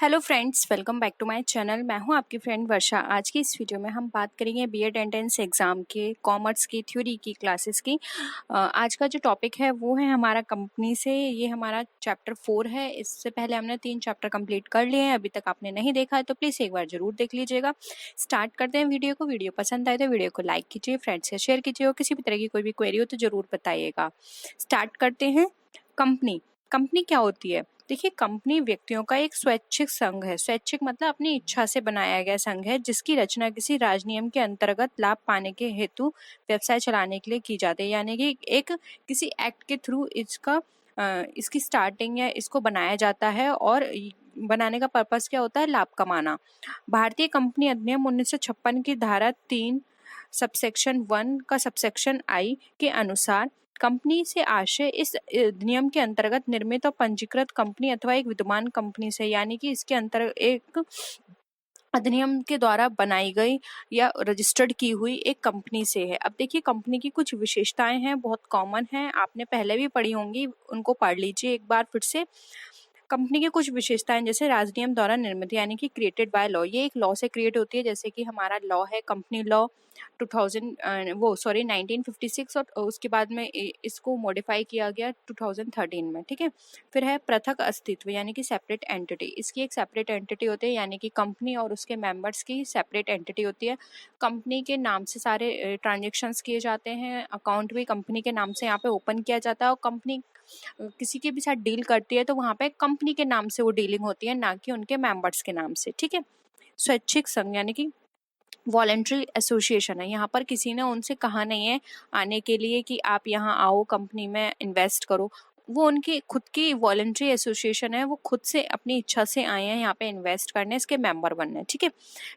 Hello friends, welcome back to my channel. मैं हूं आपकी फ्रेंड वर्षा। आज की इस वीडियो में हम बात करेंगे बीएड एंट्रेंस एग्ज़ाम के कॉमर्स की थ्योरी की क्लासेस की। आज का जो टॉपिक है वो है हमारा कंपनी से। ये हमारा चैप्टर 4 है। इससे पहले हमने 3 चैप्टर कंप्लीट कर लिए हैं। अभी तक आपने नहीं देखा है तो प्लीज़ एक बार ज़रूर देख लीजिएगा। स्टार्ट करते हैं वीडियो को। वीडियो पसंद आए तो वीडियो को लाइक कीजिए, फ्रेंड्स से शेयर कीजिए और किसी भी तरह की कोई भी क्वेरी हो तो ज़रूर बताइएगा। स्टार्ट करते हैं। कंपनी कंपनी क्या होती है? देखिए, कंपनी व्यक्तियों का एक स्वैच्छिक संघ है। स्वैच्छिक मतलब अपनी इच्छा से बनाया गया संघ है, जिसकी रचना किसी राजनियम के अंतर्गत लाभ पाने के हेतु व्यवसाय चलाने के लिए की जाती है। यानी कि एक किसी एक्ट के थ्रू इसकी स्टार्टिंग या इसको बनाया जाता है और बनाने का पर्पस क्या होता है? लाभ कमाना। भारतीय कंपनी अधिनियम 1956 की धारा 3 सबसेक्शन 1 का सबसेक्शन आई के अनुसार कंपनी से आशय इस अधिनियम के अंतर्गत निर्मित और पंजीकृत कंपनी अथवा एक विद्यमान कंपनी से, यानी कि इसके अंतर्गत एक अधिनियम के द्वारा बनाई गई या रजिस्टर्ड की हुई एक कंपनी से है। अब देखिए, कंपनी की कुछ विशेषताएं हैं, बहुत कॉमन हैं, आपने पहले भी पढ़ी होंगी, उनको पढ़ लीजिए एक बार फिर से। कंपनी की कुछ विशेषताएं, जैसे राजनियम द्वारा निर्मित यानी कि क्रिएटेड बाय लॉ। ये एक लॉ से क्रिएट होती है, जैसे कि हमारा लॉ है कंपनी लॉ 1956, और उसके बाद में इसको मॉडिफाई किया गया 2013 में। ठीक है। फिर है पृथक अस्तित्व यानी कि सेपरेट एंटिटी। इसकी एक सेपरेट एंटिटी होती है, यानी कि कंपनी और उसके मेंबर्स की सेपरेट एंटिटी होती है। कंपनी के नाम से सारे ट्रांजेक्शन्स किए जाते हैं। अकाउंट भी कंपनी के नाम से यहाँ पे ओपन किया जाता है, और कंपनी किसी के भी साथ डील करती है तो वहाँ पे कंपनी के नाम से वो डीलिंग होती है, ना कि उनके मेंबर्स के नाम से। ठीक है। स्वैच्छिक संघ यानी कि वॉलेंट्री एसोसिएशन है। यहाँ पर किसी ने उनसे कहा नहीं है आने के लिए कि आप यहाँ आओ, कंपनी में इन्वेस्ट करो। वो उनकी खुद की वॉलेंट्री एसोसिएशन है, वो खुद से अपनी इच्छा से आए हैं यहाँ पे इन्वेस्ट करने, इसके मेंबर बनने। ठीक है।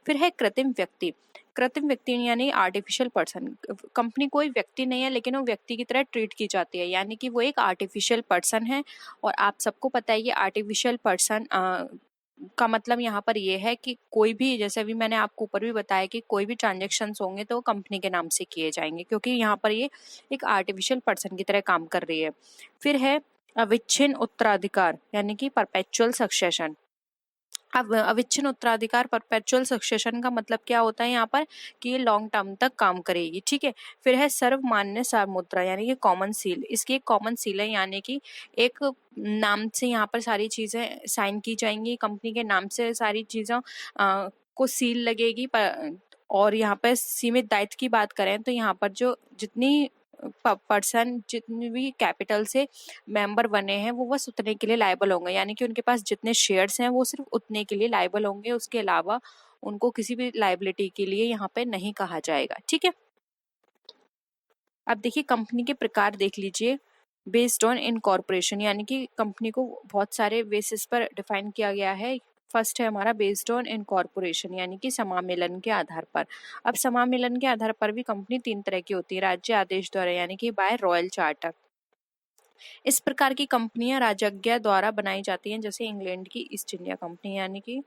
फिर है कृत्रिम व्यक्ति। कृत्रिम व्यक्ति यानी आर्टिफिशियल पर्सन। कंपनी कोई व्यक्ति नहीं है, लेकिन वो व्यक्ति की तरह ट्रीट की जाती है, यानी कि वो एक आर्टिफिशियल पर्सन है। और आप सबको पता है ये आर्टिफिशियल पर्सन का मतलब यहाँ पर ये है कि कोई भी, जैसे अभी मैंने आपको ऊपर भी बताया कि कोई भी ट्रांजेक्शन्स होंगे तो वो कंपनी के नाम से किए जाएंगे, क्योंकि यहाँ पर ये एक आर्टिफिशियल पर्सन की तरह काम कर रही है। फिर है अविच्छिन्न उत्तराधिकार यानी कि परपेचुअल सक्सेशन। अब अविच्छिन्न उत्तराधिकार परपेचुअल सक्सेशन का मतलब क्या होता है यहाँ पर, कि ये लॉन्ग टर्म तक काम करेगी। ठीक है। फिर है सर्वमान्य सारमुद्रा यानी कि कॉमन सील। इसकी एक कॉमन सील है, यानी कि एक नाम से यहाँ पर सारी चीज़ें साइन की जाएंगी, कंपनी के नाम से सारी चीज़ों को सील लगेगी। और यहाँ पर सीमित दायित्व की बात करें तो यहाँ पर जो जितनी पर्सन जितनी भी कैपिटल से मेंबर बने हैं वो बस उतने के लिए लायबल होंगे, यानी कि उनके पास जितने शेयर्स हैं वो सिर्फ उतने के लिए लायबल होंगे। उसके अलावा उनको किसी भी लायबिलिटी के लिए यहाँ पे नहीं कहा जाएगा। ठीक है। अब देखिए, कंपनी के प्रकार देख लीजिए। बेस्ड ऑन इनकॉर्पोरेशन, यानी कि कंपनी को बहुत सारे बेसिस पर डिफाइन किया गया है। फर्स्ट है हमारा बेस्ड ऑन इनकॉर्पोरेशन, यानी कि समामेलन के आधार पर। अब समामेलन के आधार पर भी कंपनी 3 तरह की होती है। राज्य आदेश द्वारा यानी कि बाय रॉयल चार्टर। इस प्रकार की कंपनियां राजज्ञा द्वारा बनाई जाती हैं, जैसे इंग्लैंड की ईस्ट इंडिया कंपनी, यानी कि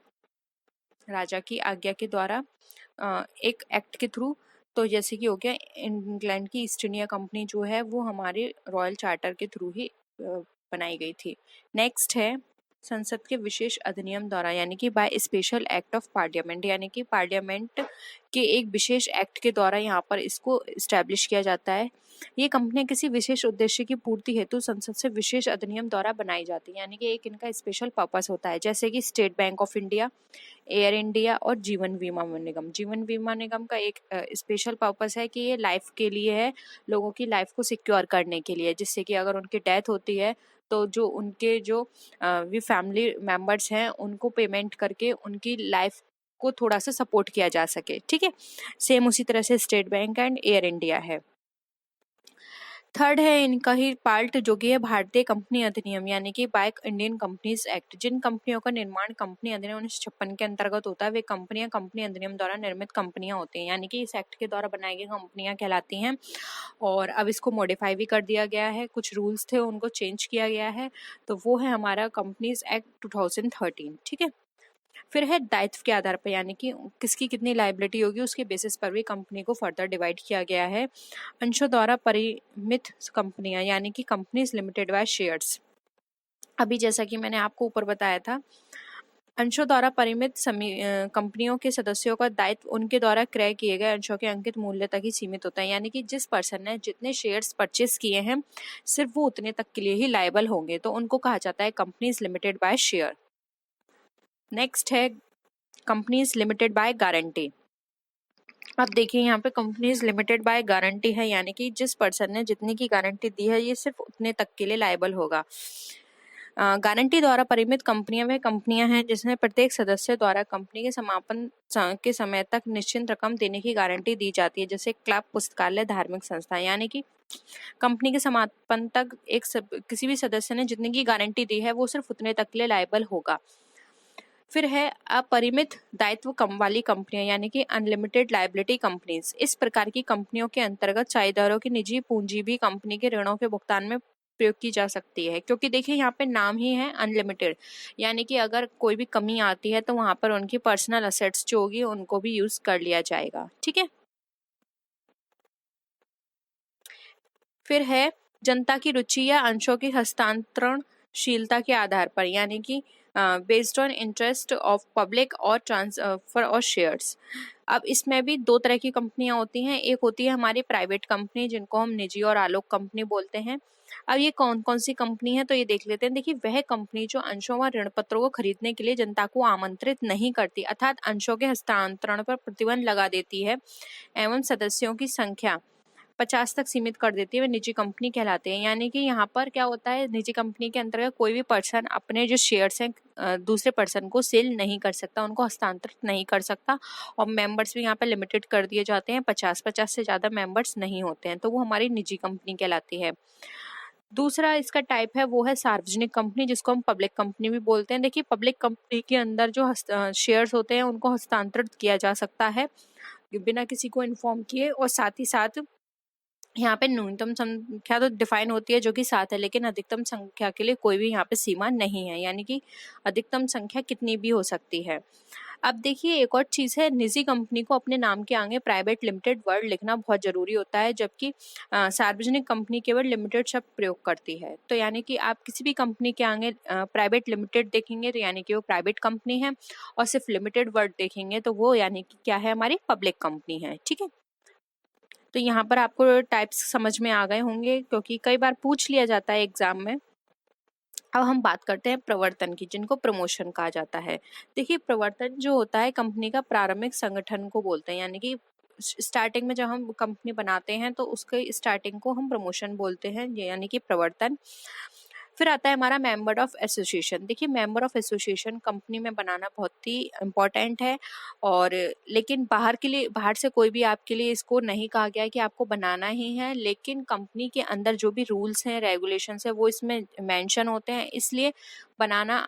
राजा की आज्ञा के द्वारा एक एक्ट के थ्रू। तो जैसे कि हो गया इंग्लैंड की ईस्ट इंडिया कंपनी जो है वो हमारे रॉयल चार्टर के थ्रू ही बनाई गई थी। नेक्स्ट है संसद के विशेष अधिनियम द्वारा, यानी कि by special act of parliament, यानी कि पार्लियामेंट के एक विशेष एक्ट के द्वारा यहाँ पर इसको स्टैब्लिश किया जाता है। ये कंपनियां किसी विशेष उद्देश्य की पूर्ति हेतु संसद से विशेष अधिनियम द्वारा बनाई जाती है, यानी कि एक इनका स्पेशल पर्पस होता है, जैसे कि state bank of India, air India और जीवन बीमा निगम। जीवन बीमा निगम का एक स्पेशल पर्पस है कि ये लाइफ के लिए है, लोगों की लाइफ को सिक्योर करने के लिए, जिससे कि अगर उनकी डेथ होती है तो जो उनके जो भी फैमिली मेंबर्स हैं उनको पेमेंट करके उनकी लाइफ को थोड़ा सा सपोर्ट किया जा सके। ठीक है। सेम उसी तरह से state bank and air India है। थर्ड है इनका ही पार्ट जो कि है भारतीय कंपनी अधिनियम, यानी कि बाय इंडियन कंपनीज एक्ट। जिन कंपनियों का निर्माण कंपनी अधिनियम 1956 के अंतर्गत होता है वे कंपनियां कंपनी अधिनियम द्वारा निर्मित कंपनियां होती हैं, यानी कि इस एक्ट के द्वारा बनाई गई कंपनियां कहलाती हैं। और अब इसको मॉडिफाई भी कर दिया गया है, कुछ रूल्स थे उनको चेंज किया गया है। तो वो है हमारा कंपनीज एक्ट 2013। ठीक है। फिर है दायित्व के आधार पर, यानी कि किसकी कितनी लायबिलिटी होगी उसके बेसिस पर भी कंपनी को फर्दर डिवाइड किया गया है। अंशों द्वारा परिमित कंपनियां, यानी कि कंपनीज लिमिटेड बाय शेयर्स। अभी जैसा कि मैंने आपको ऊपर बताया था अंशों द्वारा परिमित कंपनियों के सदस्यों का दायित्व उनके द्वारा क्रय किए गए अंशों के अंकित मूल्य तक ही सीमित होता है, यानी कि जिस पर्सन ने जितने शेयर्स परचेस किए हैं सिर्फ वो उतने तक के लिए ही लायबल होंगे, तो उनको कहा जाता है companies limited by share. Next है कंपनीज लिमिटेड बाय गारंटी। अब देखिए यहाँ पे कंपनीज लिमिटेड बाय गारंटी है, यानी कि जिस पर्सन ने जितने की गारंटी दी है ये सिर्फ उतने तक के लिए लायबल होगा। गारंटी द्वारा परिमित कंपनियां वह कंपनियां हैं जिसमें प्रत्येक सदस्य द्वारा कंपनी के समापन के समय तक निश्चित रकम देने की गारंटी दी जाती है, जैसे क्लब, पुस्तकालय, धार्मिक संस्था। यानी कि कंपनी के समापन तक किसी भी सदस्य ने जितने की गारंटी दी है वो सिर्फ उतने तक के लिए लायबल होगा। फिर है अपरिमित दायित्व कम वाली कंपनियां, यानी कि अनलिमिटेड लायबिलिटी कंपनीज। इस प्रकार की कंपनियों के अंतर्गत साझेदारों की निजी पूंजी भी कंपनी के ऋणों के भुगतान में प्रयोग की जा सकती है, क्योंकि देखिए यहाँ पे नाम ही है अनलिमिटेड, यानी कि अगर कोई भी कमी आती है तो वहां पर उनकी पर्सनल असेट्स जो होगी उनको भी यूज कर लिया जाएगा। ठीक है। फिर है जनता की रुचि या अंशों की हस्तांतरणशीलता के आधार पर, यानी कि based on interest of public और ट्रांसफर और शेयर्स। अब इसमें भी दो तरह की कंपनियां होती हैं, एक होती है हमारी प्राइवेट कंपनी जिनको हम निजी और आलोक कंपनी बोलते हैं। अब ये कौन कौन सी कंपनी है तो ये देख लेते हैं। देखिए वह कंपनी जो अंशों व ऋण पत्रों को खरीदने के लिए जनता को आमंत्रित नहीं करती अर्थात अंशों के हस्तांतरण पर प्रतिबंध लगा देती है एवं सदस्यों की संख्या 50 तक सीमित कर देती है, वे निजी कंपनी कहलाते हैं। यानी कि यहाँ पर क्या होता है, निजी कंपनी के अंतर्गत कोई भी पर्सन अपने जो शेयर्स हैं दूसरे पर्सन को सेल नहीं कर सकता, उनको हस्तांतरित नहीं कर सकता, और मेंबर्स भी यहाँ पे लिमिटेड कर दिए जाते हैं, 50 से ज़्यादा मेंबर्स नहीं होते हैं, तो वो हमारी निजी कंपनी कहलाती है। दूसरा इसका टाइप है वो है सार्वजनिक कंपनी, जिसको हम पब्लिक कंपनी भी बोलते हैं। देखिए पब्लिक कंपनी के अंदर जो शेयर्स होते हैं उनको हस्तांतरित किया जा सकता है बिना किसी को इन्फॉर्म किए, और साथ ही साथ यहाँ पे न्यूनतम संख्या तो डिफाइन होती है जो कि 7 है, लेकिन अधिकतम संख्या के लिए कोई भी यहाँ पे सीमा नहीं है, यानी कि अधिकतम संख्या कितनी भी हो सकती है। अब देखिए एक और चीज़ है, निजी कंपनी को अपने नाम के आगे प्राइवेट लिमिटेड वर्ड लिखना बहुत जरूरी होता है, जबकि सार्वजनिक कंपनी केवल लिमिटेड शब्द प्रयोग करती है। तो यानी कि आप किसी भी कंपनी के आगे प्राइवेट लिमिटेड देखेंगे तो यानी कि वो प्राइवेट कंपनी है, और सिर्फ लिमिटेड वर्ड देखेंगे तो वो यानी कि क्या है, हमारी पब्लिक कंपनी है। ठीक है। तो यहाँ पर आपको टाइप्स समझ में आ गए होंगे, क्योंकि कई बार पूछ लिया जाता है एग्जाम में। अब हम बात करते हैं प्रवर्तन की, जिनको प्रमोशन कहा जाता है। देखिए प्रवर्तन जो होता है कंपनी का प्रारंभिक संगठन को बोलते हैं, यानी कि स्टार्टिंग में जब हम कंपनी बनाते हैं तो उसके स्टार्टिंग को हम प्रमोशन बोलते हैं, यानी कि प्रवर्तन। फिर आता है हमारा मेंबर ऑफ एसोसिएशन। देखिए मेंबर ऑफ एसोसिएशन कंपनी में बनाना बहुत ही इम्पोर्टेंट है, और लेकिन बाहर के लिए, बाहर से कोई भी आपके लिए इसको नहीं कहा गया है कि आपको बनाना ही है, लेकिन कंपनी के अंदर जो भी रूल्स हैं, रेगुलेशंस है, वो इसमें मेंशन होते हैं, इसलिए बनाना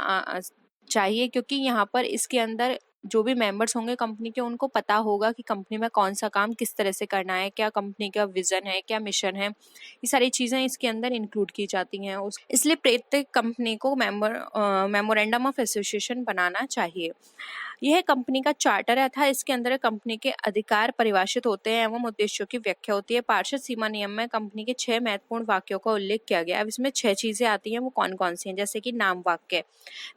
चाहिए, क्योंकि यहाँ पर इसके अंदर जो भी मेंबर्स होंगे कंपनी के उनको पता होगा कि कंपनी में कौन सा काम किस तरह से करना है, क्या कंपनी का विजन है, क्या मिशन है, ये सारी चीज़ें इसके अंदर इंक्लूड की जाती हैं। इसलिए प्रत्येक कंपनी को मेमोरेंडम ऑफ एसोसिएशन बनाना चाहिए। यह कंपनी का चार्टर है था, इसके अंदर कंपनी के अधिकार परिभाषित होते हैं एवं उद्देश्यों की व्याख्या होती है। पार्षद सीमा नियम में कंपनी के 6 महत्वपूर्ण वाक्यों का उल्लेख किया गया। अब इसमें 6 चीजें आती हैं, वो कौन कौन सी हैं, जैसे कि नाम वाक्य।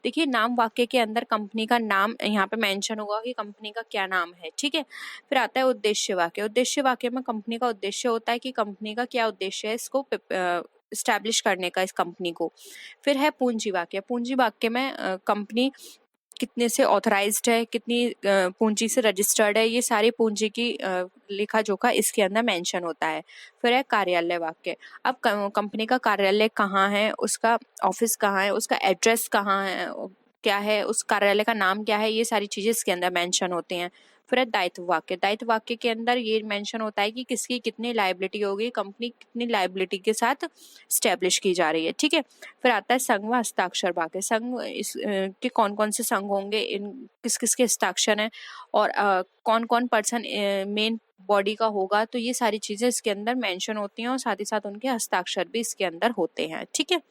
देखिए नाम वाक्य के अंदर कंपनी का नाम यहाँ पे मेंशन होगा कि कंपनी का क्या नाम है। ठीक है। फिर आता है उद्देश्य वाक्य। उद्देश्य वाक्य में कंपनी का उद्देश्य होता है कि कंपनी का क्या उद्देश्य है इसको स्टैब्लिश करने का, इस कंपनी को। फिर है पूंजी वाक्य। पूंजी वाक्य में कंपनी कितने से ऑथराइज्ड है, कितनी पूंजी से रजिस्टर्ड है, ये सारी पूंजी की लेखा जोखा इसके अंदर मेंशन होता है। फिर है कार्यालय वाक्य। अब कंपनी का कार्यालय कहाँ है, उसका ऑफिस कहाँ है, उसका एड्रेस कहाँ है, क्या है, उस कार्यालय का नाम क्या है, ये सारी चीजें इसके अंदर मेंशन होती हैं। फिर है दायित्व वाक्य। दायित्व वाक्य के अंदर ये मेंशन होता है कि किसकी कितनी लायबिलिटी होगी, कंपनी कितनी लायबिलिटी के साथ स्टैब्लिश की जा रही है। ठीक है। फिर आता है संघ व हस्ताक्षर वाक्य। संघ के कौन कौन से संघ होंगे, इन किस किस के हस्ताक्षर हैं, और कौन कौन पर्सन मेन बॉडी का होगा, तो ये सारी चीजें इसके अंदर मेंशन होती हैं, और साथ ही साथ उनके हस्ताक्षर भी इसके अंदर होते हैं। ठीक है।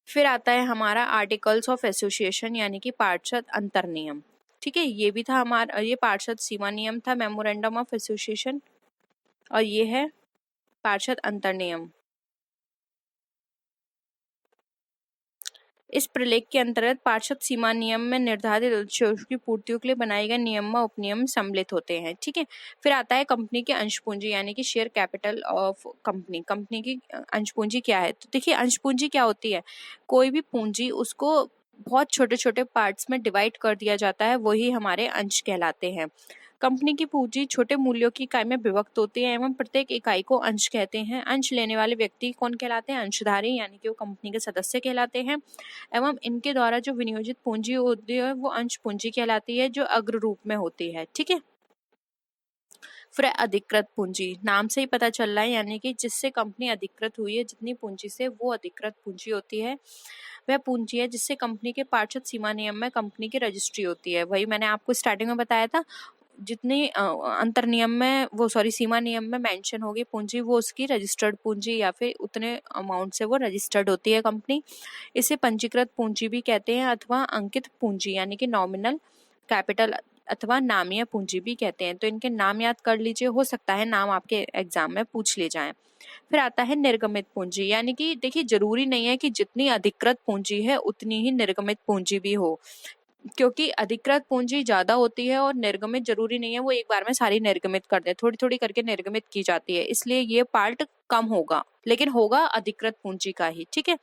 फिर आता है हमारा आर्टिकल्स ऑफ एसोसिएशन, यानी कि पार्षद अंतर नियम। ठीक है। ये भी था हमारा, ये पार्षद सीमा नियम था, मेमोरेंडम ऑफ एसोसिएशन, और ये है पार्षद अंतर नियम। इस प्रलेख के अंतर्गत पार्षद सीमा नियम में निर्धारित उद्देश्यों की पूर्तियों के लिए बनाए गए नियम व उपनियम सम्मिलित होते हैं। ठीक है, फिर आता है कंपनी की अंश पूंजी यानी कि share capital of company. Company की अंश पूंजी क्या है? तो देखिए, अंश पूंजी क्या होती है? कोई भी पूंजी उसको बहुत छोटे छोटे पार्ट्स में डिवाइड कर दिया जाता है, वही हमारे अंश कहलाते हैं। कंपनी की पूंजी छोटे मूल्यों की इकाई में विभक्त होती है एवं प्रत्येक इकाई को अंश कहते हैं। अंश लेने वाले व्यक्ति कौन कहलाते हैं? अंशधारी, यानी कि वो कंपनी के सदस्य कहलाते हैं। एवं इनके द्वारा जो विनियोजित पूंजी होती है वो अंश पूंजी कहलाती है, जो अग्र रूप में होती है। ठीक है, फिर अधिकृत पूंजी, नाम से ही पता चल रहा है, यानी कि जिससे कंपनी अधिकृत हुई है, जितनी पूंजी से, वो अधिकृत पूंजी होती है। वह पूंजी है जिससे कंपनी के पार्षद सीमा नियम में कंपनी की रजिस्ट्री होती है। वही मैंने आपको स्टार्टिंग में बताया था, जितनी अंतर नियम में सीमा नियम में मेंशन होगी पूंजी, वो उसकी रजिस्टर्ड पूंजी या फिर उतने अमाउंट से वो रजिस्टर्ड होती है कंपनी। इसे पंजीकृत पूंजी भी कहते हैं अथवा अंकित पूंजी यानी कि नॉमिनल कैपिटल अथवा नामीय पूंजी भी कहते हैं। तो इनके नाम याद कर लीजिए, हो सकता है नाम आपके एग्जाम में पूछ ले जाएं। फिर आता है निर्गमित पूंजी, यानी कि देखिए, जरूरी नहीं है कि जितनी अधिकृत पूंजी है उतनी ही निर्गमित पूंजी भी हो, क्योंकि अधिकृत पूंजी ज्यादा होती है और निर्गमित जरूरी नहीं है वो एक बार में सारी निर्गमित कर दे, थोड़ी थोड़ी करके निर्गमित की जाती है, इसलिए ये पार्ट कम होगा, लेकिन होगा अधिकृत पूंजी का ही। ठीक है,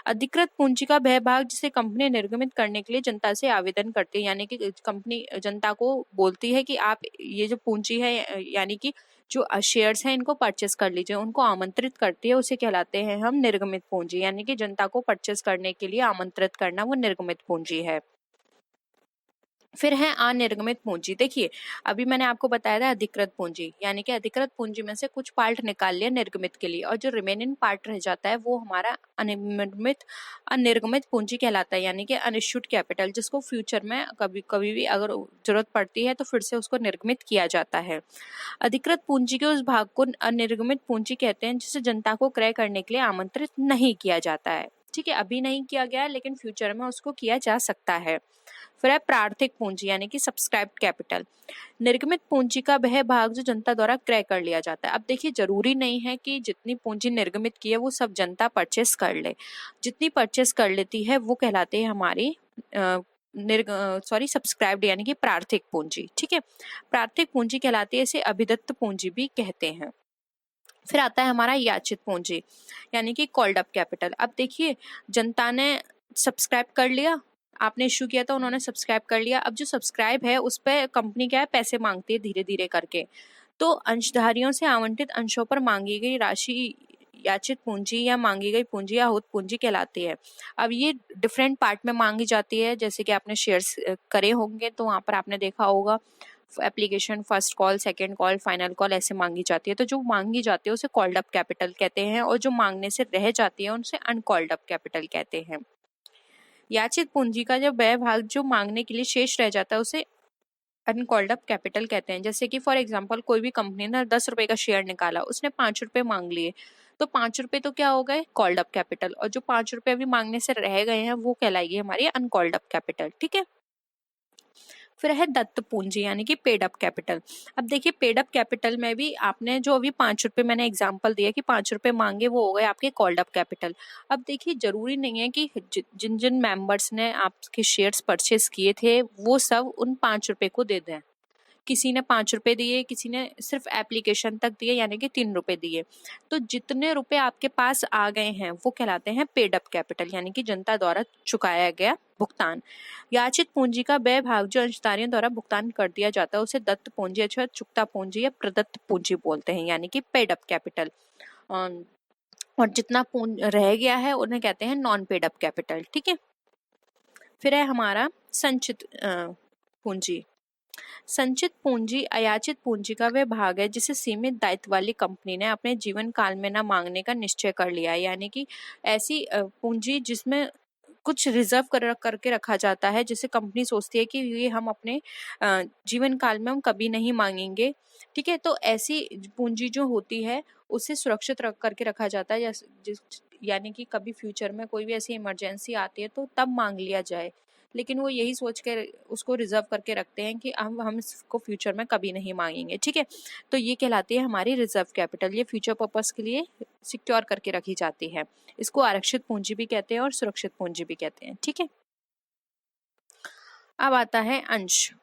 अधिकृत पूंजी का वह भाग जिसे कंपनी निर्गमित करने के लिए जनता से आवेदन करती है, यानी कि कंपनी जनता को बोलती है कि आप ये जो पूंजी है, यानी कि जो शेयर्स हैं इनको परचेस कर लीजिए, उनको आमंत्रित करती है, उसे कहलाते हैं हम निर्गमित पूंजी, यानी कि जनता को परचेस करने के लिए आमंत्रित करना, वो निर्गमित पूंजी है। फिर है अनिर्गमित पूंजी। देखिए, अभी मैंने आपको बताया था अधिकृत पूंजी, यानी कि अधिकृत पूंजी में से कुछ पार्ट निकाल लिया निर्गमित के लिए, और जो रिमेनिंग पार्ट रह जाता है वो हमारा अनिर्गमित पूंजी कहलाता है, यानी कि अनिश्चित कैपिटल, जिसको फ्यूचर में कभी कभी भी अगर जरूरत पड़ती है तो फिर से उसको निर्गमित किया जाता है। अधिकृत पूंजी के उस भाग को अनिर्गमित पूंजी कहते हैं जिसे जनता को क्रय करने के लिए आमंत्रित नहीं किया जाता है। ठीक है, अभी नहीं किया गया लेकिन फ्यूचर में उसको किया जा सकता है। फिर है प्रार्थिक पूंजी, यानी कि सब्सक्राइब्ड कैपिटल। निर्गमित पूंजी का वह भाग जो जनता द्वारा क्रय कर लिया जाता है। अब देखिए, जरूरी नहीं है कि जितनी पूंजी निर्गमित की है वो सब जनता परचेस कर ले, जितनी परचेस कर लेती है वो कहलाते हैं हमारी सब्सक्राइब्ड, यानी कि प्रार्थिक पूंजी। ठीक है, प्रार्थिक पूंजी कहलाती है, इसे अभिदत्त पूंजी भी कहते हैं। फिर आता है हमारा याचित पूंजी, यानी कि कॉल्ड अप कैपिटल। अब देखिए, जनता ने सब्सक्राइब कर लिया, आपने इश्यू किया था, उन्होंने सब्सक्राइब कर लिया, अब जो सब्सक्राइब है उस पर कंपनी क्या है, पैसे मांगती है धीरे धीरे करके, तो अंशधारियों से आवंटित अंशों पर मांगी गई राशि याचित पूंजी या मांगी गई पूंजी या हुत पूंजी कहलाती है। अब ये डिफरेंट पार्ट में मांगी जाती है, जैसे कि आपने शेयर्स करे होंगे तो वहां पर आपने देखा होगा application, first call, second call, final call, ऐसे मांगी जाती है। तो जो मांगी जाती है उसे कॉल्ड अप कैपिटल कहते हैं, और जो मांगने से रह जाती है उनसे अनकॉल्ड अप कैपिटल कहते हैं। याचित पूंजी का जब वह भाग जो मांगने के लिए शेष रह जाता है उसे अनकॉल्ड अप कैपिटल कहते हैं। जैसे कि फॉर एग्जांपल, कोई भी कंपनी ने 10 रुपए का शेयर निकाला, उसने 5 रुपए मांग लिए, तो 5 रुपए तो क्या हो गए, कॉल्ड अप कैपिटल, और जो 5 रुपए अभी मांगने से रह गए हैं वो कहलाएगी हमारी अनकॉल्ड अप कैपिटल। ठीक है, फिर है दत्त पूंजी, यानी कि पेड अप कैपिटल। अब देखिए, पेड अप कैपिटल में भी आपने जो अभी 5 रुपए मैंने एग्जांपल दिया कि 5 रुपए मांगे, वो हो गए आपके कॉल्ड अप कैपिटल। अब देखिए, जरूरी नहीं है कि जिन जिन मेंबर्स ने आपके शेयर्स परचेस किए थे वो सब उन 5 रुपए को दे दें। किसी ने 5 रुपए दिए, किसी ने सिर्फ एप्लीकेशन तक दिए, यानी कि 3 रुपए दिए, तो जितने रुपए आपके पास आ गए हैं वो कहलाते हैं पेड अप कैपिटल, यानी कि जनता द्वारा चुकाया गया भुगतान। याचित पूंजी का वह भाग जो अंशधारियों द्वारा भुगतान कर दिया जाता है उसे दत्त पूंजी अथवा चुकता पूंजी या प्रदत्त पूंजी बोलते हैं, यानी कि पेड अप कैपिटल। और जितना रह गया है उन्हें कहते हैं नॉन पेड अप कैपिटल। ठीक है, फिर है हमारा संचित पूंजी। संचित पूंजी अयाचित पूंजी का वह भाग है जिसे सीमित दायित्व वाली कंपनी ने अपने जीवन काल में न मांगने का निश्चय कर लिया है, यानी कि ऐसी पूंजी जिसमें कुछ रिजर्व करके रखा जाता है, जिसे कंपनी सोचती है कि ये हम अपने जीवन काल में हम कभी नहीं मांगेंगे। ठीक है, तो ऐसी पूंजी जो होती है उसे सुरक्षित रख करके रखा जाता है, यानी कि कभी फ्यूचर में कोई भी ऐसी इमरजेंसी आती है तो तब मांग लिया जाए, लेकिन वो यही सोच के उसको रिजर्व करके रखते हैं कि हम इसको फ्यूचर में कभी नहीं मांगेंगे, ठीक है। तो ये कहलाती है हमारी रिजर्व कैपिटल, ये फ्यूचर पर्पस के लिए सिक्योर करके रखी जाती है। इसको आरक्षित पूंजी भी कहते हैं और सुरक्षित पूंजी भी कहते हैं, ठीक है। अब आता है अंश।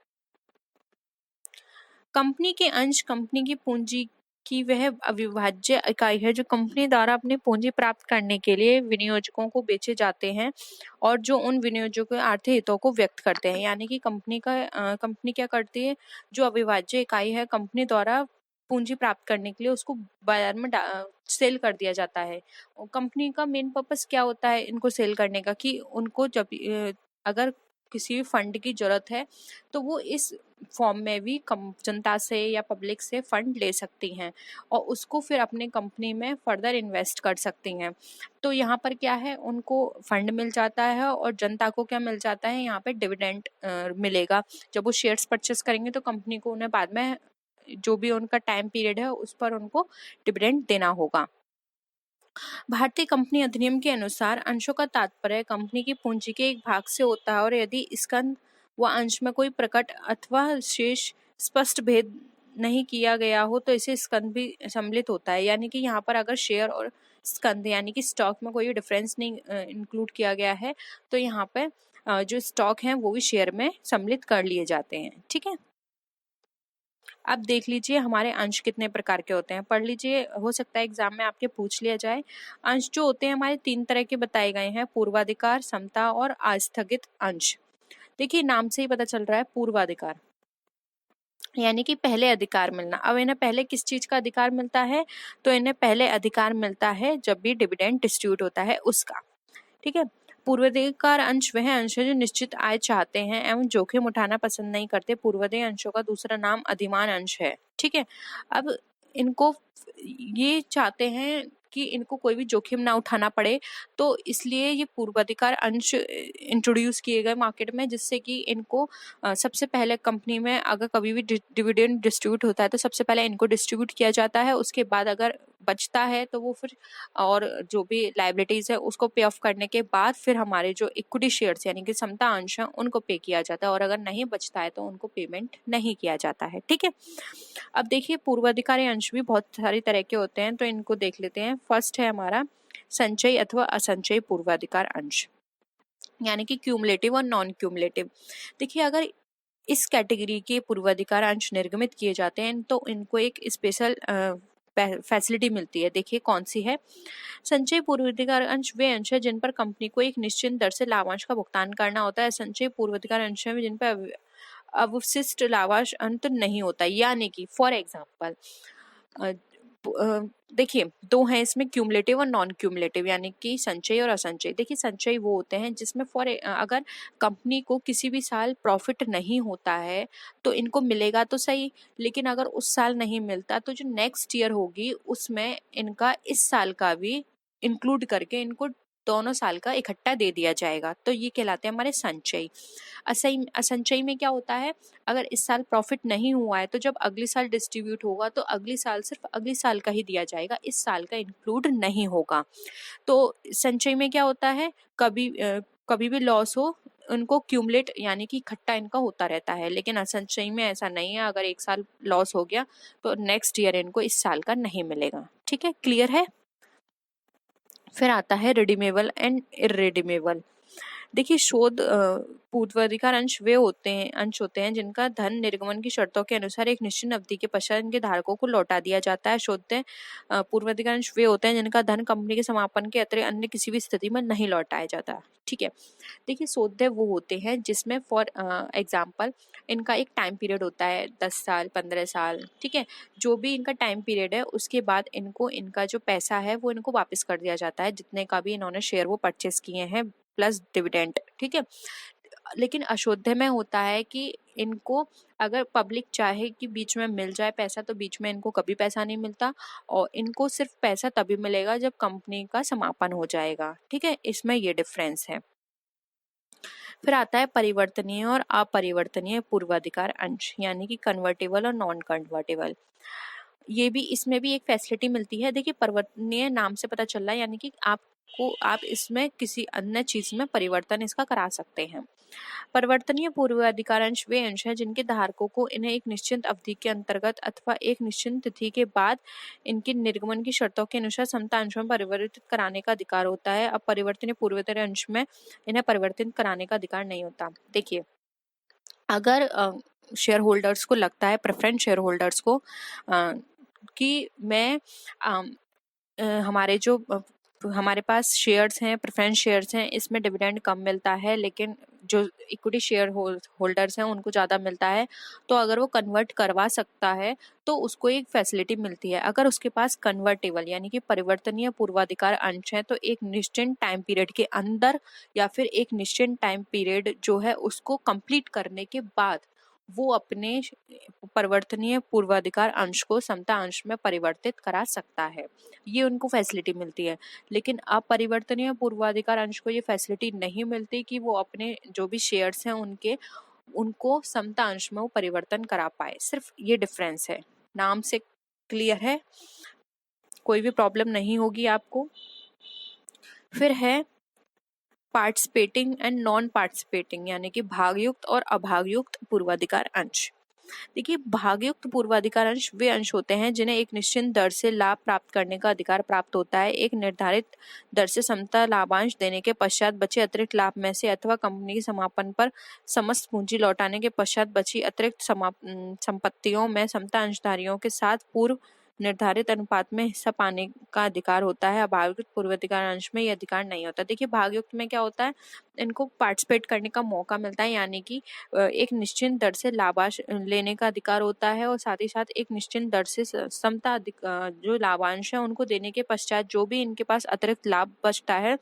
कंपनी के अंश कंपनी की पूंजी की वह अविभाज्य इकाई है जो कंपनी द्वारा अपनी पूंजी प्राप्त करने के लिए विनियोजकों को बेचे जाते हैं और जो उन विनियोजकों के आर्थिक हितों को व्यक्त करते हैं। यानी कि कंपनी क्या करती है, जो अविभाज्य इकाई है कंपनी द्वारा पूंजी प्राप्त करने के लिए उसको बाजार में सेल कर दिया जाता है। कंपनी का मेन पर्पस क्या होता है इनको सेल करने का, कि उनको जब अगर किसी भी फंड की जरूरत है तो वो इस फॉर्म में भी जनता से या पब्लिक से फंड ले सकती हैं और उसको फिर अपने कंपनी में फर्दर इन्वेस्ट कर सकती हैं। तो यहाँ पर क्या है, उनको फंड मिल जाता है और जनता को क्या मिल जाता है, यहाँ पे डिविडेंड मिलेगा। जब वो शेयर्स परचेस करेंगे तो कंपनी को उन्हें बाद में जो भी उनका टाइम पीरियड है उस पर उनको डिविडेंड देना होगा। भारतीय कंपनी अधिनियम के अनुसार अंशों का तात्पर्य कंपनी की पूंजी के एक भाग से होता है और यदि स्कंद व अंश में कोई प्रकट अथवा शेष स्पष्ट भेद नहीं किया गया हो तो इसे स्कंद भी सम्मिलित होता है। यानी कि यहाँ पर अगर शेयर और स्कंद यानी कि स्टॉक में कोई डिफरेंस नहीं इंक्लूड किया गया है तो यहाँ पे जो स्टॉक हैं वो भी शेयर में सम्मिलित कर लिए जाते हैं, ठीक है। अब देख लीजिए हमारे अंश कितने प्रकार के होते हैं, पढ़ लीजिए, हो सकता है एग्जाम में आपके पूछ लिया जाए। अंश जो होते हैं हमारे 3 तरह के बताए गए हैं, पूर्वाधिकार, समता और आस्थगित अंश। देखिए नाम से ही पता चल रहा है, पूर्वाधिकार यानी कि पहले अधिकार मिलना। अब इन्हें पहले किस चीज का अधिकार मिलता है, तो इन्हें पहले अधिकार मिलता है जब भी डिविडेंड डिस्ट्रीब्यूट होता है उसका, ठीक है। पूर्वाधिकार अंश वह अंश है जो निश्चित आय चाहते हैं एवं जोखिम उठाना पसंद नहीं करते। पूर्वाधिकार अंशों का दूसरा नाम अधिमान अंश है, ठीक है। अब इनको ये चाहते हैं कि इनको कोई भी जोखिम ना उठाना पड़े, तो इसलिए ये पूर्वाधिकार अंश इंट्रोड्यूस किए गए मार्केट में, जिससे कि इनको सबसे पहले कंपनी में अगर कभी भी डिविडेंड डिस्ट्रीब्यूट होता है तो सबसे पहले इनको डिस्ट्रीब्यूट किया जाता है। उसके बाद अगर बचता है तो वो फिर और जो भी लायबिलिटीज है उसको पे ऑफ करने के बाद फिर हमारे जो इक्विटी शेयर्स यानी कि समता अंश है उनको पे किया जाता है और अगर नहीं बचता है तो उनको पेमेंट नहीं किया जाता है, ठीक है। अब देखिए पूर्वाधिकारी अंश भी बहुत सारी तरह के होते हैं तो इनको देख लेते हैं। फर्स्ट है हमारा संचयी अथवा असंचयी पूर्वाधिकार अंश, यानी कि क्यूमुलेटिव और नॉन क्यूमुलेटिव। देखिए अगर इस कैटेगरी के पूर्वाधिकार अंश निर्गमित किए जाते हैं तो इनको एक स्पेशल फैसिलिटी मिलती है। देखिए कौन सी है। संचयी पूर्वाधिकार अंश वे अंश है जिन पर कंपनी को एक निश्चित दर से लाभांश का भुगतान करना होता है। संचयी पूर्वाधिकार अंश है जिन पर अवशिष्ट लाभांश अंत नहीं होता। यानी कि फॉर एग्जाम्पल देखिए दो हैं इसमें, क्यूमुलेटिव और नॉन क्यूमुलेटिव, यानी कि संचयी और असंचयी। देखिए संचयी वो होते हैं जिसमें अगर कंपनी को किसी भी साल प्रॉफिट नहीं होता है तो इनको मिलेगा तो सही, लेकिन अगर उस साल नहीं मिलता तो जो नेक्स्ट ईयर होगी उसमें इनका इस साल का भी इंक्लूड करके इनको दोनों साल का इकट्ठा दे दिया जाएगा। तो ये कहलाते हैं हमारे संचयी। असंचयी में क्या होता है, अगर इस साल प्रॉफिट नहीं हुआ है तो जब अगले साल डिस्ट्रीब्यूट होगा तो अगली साल सिर्फ अगली साल का ही दिया जाएगा, इस साल का इंक्लूड नहीं होगा। तो संचयी में क्या होता है, कभी भी लॉस हो उनको क्यूमुलेट यानी कि इकट्ठा इनका होता रहता है, लेकिन असंचयी में ऐसा नहीं है। अगर एक साल लॉस हो गया तो नेक्स्ट ईयर इनको इस साल का नहीं मिलेगा, ठीक है। क्लियर है। फिर आता है रिडीमेबल एंड इररिडीमेबल। देखिए शोध पूर्वाधिकार अंश वे अंश होते हैं जिनका धन निर्गमन की शर्तों के अनुसार एक निश्चित अवधि के पश्चात इनके धारकों को लौटा दिया जाता है। पूर्वाधिकार अंश वे होते हैं जिनका धन कंपनी के समापन के अतिरिक्त अन्य किसी भी स्थिति में नहीं लौटाया जाता, ठीक है। देखिए शोध वो होते हैं जिसमें फॉर एग्जाम्पल इनका एक टाइम पीरियड होता है 10 साल 15 साल, ठीक है। जो भी इनका टाइम पीरियड है उसके बाद इनका जो पैसा है वो इनको वापस कर दिया जाता है, जितने का भी इन्होंने शेयर वो परचेस किए हैं प्लस डिविडेंड, ठीक है। लेकिन अशोध्य में होता है कि इनको अगर पब्लिक चाहे कि बीच में मिल जाए पैसा तो बीच में इनको कभी पैसा नहीं मिलता और इनको सिर्फ पैसा तभी मिलेगा जब कंपनी का समापन हो जाएगा, ठीक है। इसमें ये डिफरेंस है। फिर आता है परिवर्तनीय और अपरिवर्तनीय पूर्वाधिकार अंश, यानी कि कन्वर्टेबल और नॉन कन्वर्टेबल। ये भी, इसमें भी एक फैसिलिटी मिलती है। देखिए, परिवर्तनीय नाम से पता चल रहा है, यानी कि आप इसमें किसी अन्य चीज में परिवर्तन इसका करा सकते हैं। परिवर्तनीय पूर्वाधिकार अंश वे अंश हैं जिनके धारकों को इन्हें एक निश्चित अवधि के अंतर्गत अथवा एक निश्चित तिथि के बाद इनकी निर्गमन की शर्तों के अनुसार समता अंश में परिवर्तित कराने का अधिकार होता है। अब परिवर्तनीय पूर्वाधिकार अंश में इन्हें परिवर्तित कराने का अधिकार नहीं होता। देखिए, अगर शेयर होल्डर्स को लगता है, प्रेफरेंस शेयर होल्डर्स को, कि मैं हमारे जो हमारे पास शेयर्स हैं, प्रेफरेंस शेयर्स हैं, इसमें डिविडेंड कम मिलता है, लेकिन जो इक्विटी शेयर होल्डर्स हैं उनको ज़्यादा मिलता है, तो अगर वो कन्वर्ट करवा सकता है तो उसको एक फैसिलिटी मिलती है। अगर उसके पास कन्वर्टेबल यानी कि परिवर्तनीय पूर्वाधिकार अंश है, तो एक निश्चित टाइम पीरियड के अंदर या फिर एक निश्चित टाइम पीरियड जो है उसको कंप्लीट करने के बाद वो अपने परिवर्तनीय पूर्वाधिकार अंश को समता अंश में परिवर्तित करा सकता है। ये उनको फैसिलिटी मिलती है। लेकिन अपरिवर्तनीय पूर्वाधिकार अंश को ये फैसिलिटी नहीं मिलती कि वो अपने जो भी शेयर्स हैं उनको समता अंश में वो परिवर्तन करा पाए। सिर्फ ये डिफरेंस है। नाम से क्लियर है? कोई भी प्रॉब्लम नहीं होगी आपको। फिर है पार्टिसिपेटिंग एंड नॉन पार्टिसिपेटिंग, यानी कि भागयुक्त और अभागयुक्त पूर्वाधिकार अंश। देखिए, भागयुक्त पूर्वाधिकार अंश वे अंश होते हैं जिन्हें एक निश्चित दर से लाभ प्राप्त करने का अधिकार प्राप्त होता है। एक निर्धारित दर से समता लाभांश देने के पश्चात बचे अतिरिक्त लाभ में से अथवा कंपनी के समापन पर समस्त पूंजी लौटाने के पश्चात बची अतिरिक्त संपत्तियों में समता अंशधारियों के साथ पूर्व निर्धारित अनुपात में हिस्सा पाने का अधिकार होता है। अभागयुक्त पूर्वाधिकार अंश में यह अधिकार नहीं होता। देखिए, भागयुक्त में क्या होता है, इनको पार्टिसिपेट करने का मौका मिलता है, यानी कि एक निश्चित दर से लाभांश लेने का अधिकार होता है और साथ ही साथ एक निश्चित दर से समता जो लाभांश है उनको देने के पश्चात जो भी इनके पास अतिरिक्त लाभ बचता है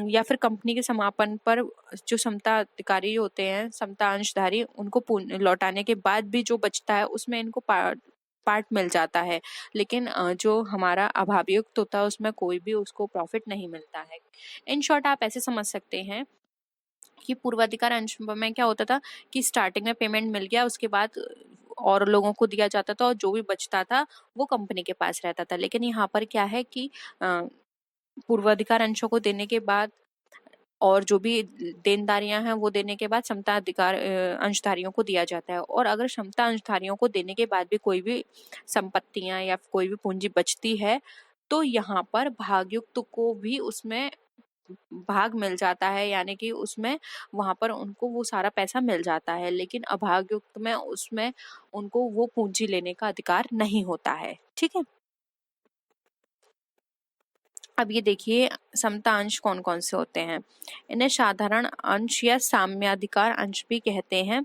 या फिर कंपनी के समापन पर जो समता अधिकारी होते हैं, समता अंशधारी, उनको लौटाने के बाद भी जो बचता है उसमें इनको पार्ट मिल जाता है। लेकिन जो हमारा अभावयुक्त होता है उसमें कोई भी उसको प्रॉफिट नहीं मिलता है। इन शॉर्ट आप ऐसे समझ सकते हैं कि पूर्वाधिकार अंश में क्या होता था कि स्टार्टिंग में पेमेंट मिल गया, उसके बाद और लोगों को दिया जाता था और जो भी बचता था वो कंपनी के पास रहता था। लेकिन यहाँ पर क्या है कि पूर्वाधिकार अंशों को देने के बाद और जो भी देनदारियां हैं वो देने के बाद समता अधिकार अंशधारियों को दिया जाता है। और अगर समता अंशधारियों को देने के बाद भी कोई भी संपत्तियां या कोई भी पूंजी बचती है तो यहाँ पर भागयुक्त को भी उसमें भाग मिल जाता है, यानी कि उसमें वहां पर उनको वो सारा पैसा मिल जाता है। लेकिन अभागयुक्त में उसमें उनको वो पूंजी लेने का अधिकार नहीं होता है। ठीक है, अब ये देखिए समता अंश कौन कौन से होते हैं। इन्हें साधारण अंश या साम्याधिकार अंश भी कहते हैं।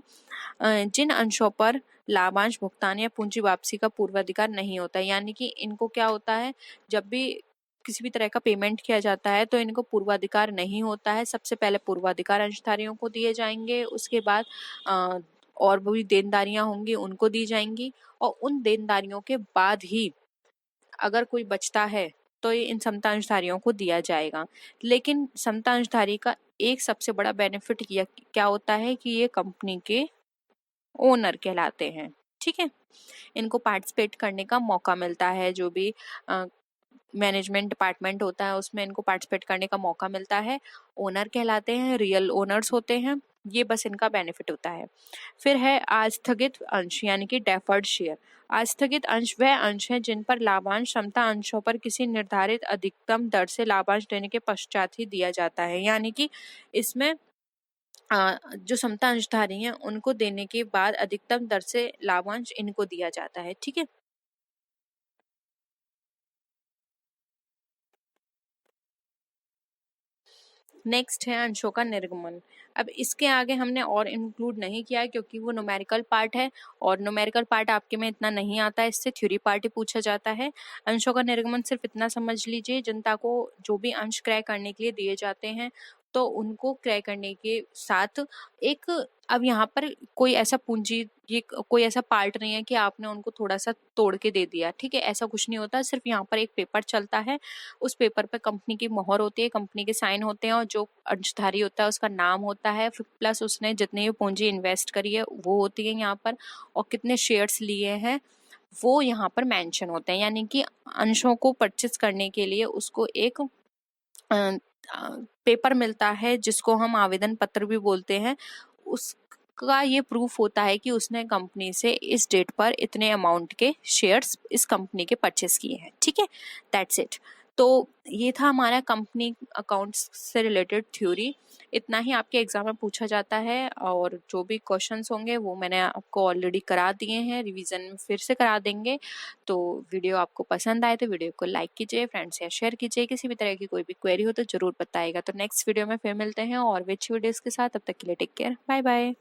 जिन अंशों पर लाभांश भुगतान या पूंजी वापसी का पूर्वाधिकार नहीं होता, यानी कि इनको क्या होता है, जब भी किसी भी तरह का पेमेंट किया जाता है तो इनको पूर्वाधिकार नहीं होता है। सबसे पहले पूर्वाधिकार अंशधारियों को दिए जाएंगे, उसके बाद और भी देनदारियां होंगी उनको दी जाएंगी, और उन देनदारियों के बाद ही अगर कोई बचता है तो ये इन समता अंशधारियों को दिया जाएगा। लेकिन समता अंशधारी का एक सबसे बड़ा बेनिफिट क्या होता है कि ये कंपनी के ओनर कहलाते हैं। ठीक है, इनको पार्टिसिपेट करने का मौका मिलता है। जो भी मैनेजमेंट डिपार्टमेंट होता है उसमें इनको पार्टिसिपेट करने का मौका मिलता है। ओनर कहलाते हैं, रियल ओनर्स होते हैं, ये बस इनका बेनिफिट होता है। फिर है आस्थगित अंश यानी कि डेफर्ड शेयर। आस्थगित अंश वह अंश है जिन पर लाभांश समता अंशों पर किसी निर्धारित अधिकतम दर से लाभांश देने के पश्चात ही दिया जाता है, यानी कि इसमें जो समता अंशधारी हैं उनको देने के बाद अधिकतम दर से लाभांश इनको दिया जाता है। ठीक है, नेक्स्ट है अंशों का निर्गमन। अब इसके आगे हमने और इंक्लूड नहीं किया है क्योंकि वो न्यूमेरिकल पार्ट है और न्यूमेरिकल पार्ट आपके में इतना नहीं आता है, इससे थ्योरी पार्ट ही पूछा जाता है। अंशों का निर्गमन सिर्फ इतना समझ लीजिए, जनता को जो भी अंश क्रय करने के लिए दिए जाते हैं तो उनको क्रय करने के साथ एक, अब यहाँ पर कोई ऐसा पूंजी, ये कोई ऐसा पार्ट नहीं है कि आपने उनको थोड़ा सा तोड़ के दे दिया। ठीक है, ऐसा कुछ नहीं होता। सिर्फ यहाँ पर एक पेपर चलता है, उस पेपर पे कंपनी की मोहर होती है, कंपनी के साइन होते हैं और जो अंशधारी होता है उसका नाम होता है, फिर प्लस उसने जितनी भी पूंजी इन्वेस्ट करी है वो होती है यहाँ पर, और कितने शेयर्स लिए हैं वो यहाँ पर मेंशन होते हैं, यानी कि अंशों को परचेस करने के लिए उसको एक पेपर मिलता है जिसको हम आवेदन पत्र भी बोलते हैं। उसका ये प्रूफ होता है कि उसने कंपनी से इस डेट पर इतने अमाउंट के शेयर्स इस कंपनी के परचेस किए हैं। ठीक है, दैट्स इट। तो ये था हमारा कंपनी अकाउंट्स से रिलेटेड थ्योरी। इतना ही आपके एग्जाम में पूछा जाता है, और जो भी क्वेश्चंस होंगे वो मैंने आपको ऑलरेडी करा दिए हैं, रिवीजन फिर से करा देंगे। तो वीडियो आपको पसंद आए तो वीडियो को लाइक कीजिए, फ्रेंड्स या शेयर कीजिए। किसी भी तरह की कोई भी क्वेरी हो तो जरूर बताइएगा। तो नेक्स्ट वीडियो में फिर मिलते हैं और भी अच्छी वीडियोस के साथ। तब तक के लिए टेक केयर, बाय बाय।